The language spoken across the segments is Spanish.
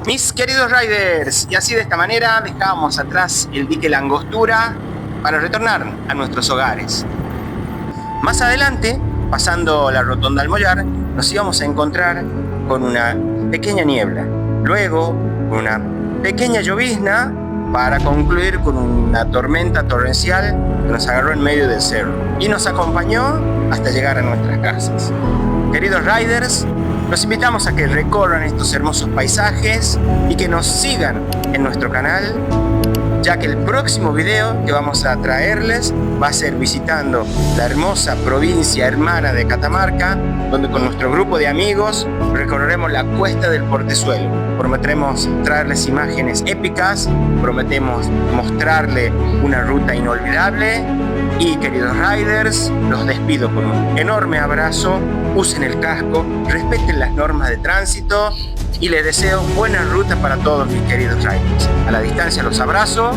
Mis queridos riders, y así de esta manera dejábamos atrás el dique La Angostura para retornar a nuestros hogares. Más adelante, pasando la rotonda al Mollar, nos íbamos a encontrar con una pequeña niebla, luego con una pequeña llovizna para concluir con una tormenta torrencial que nos agarró en medio del cerro y nos acompañó hasta llegar a nuestras casas. Queridos riders, los invitamos a que recorran estos hermosos paisajes y que nos sigan en nuestro canal, ya que el próximo video que vamos a traerles va a ser visitando la hermosa provincia hermana de Catamarca, donde con nuestro grupo de amigos recorreremos la cuesta del Portezuelo. Prometemos traerles imágenes épicas, prometemos mostrarle una ruta inolvidable y, queridos riders, los despido con un enorme abrazo. Usen el casco, respeten las normas de tránsito y les deseo buena ruta para todos mis queridos riders. A la distancia los abrazo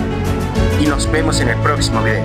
y nos vemos en el próximo video.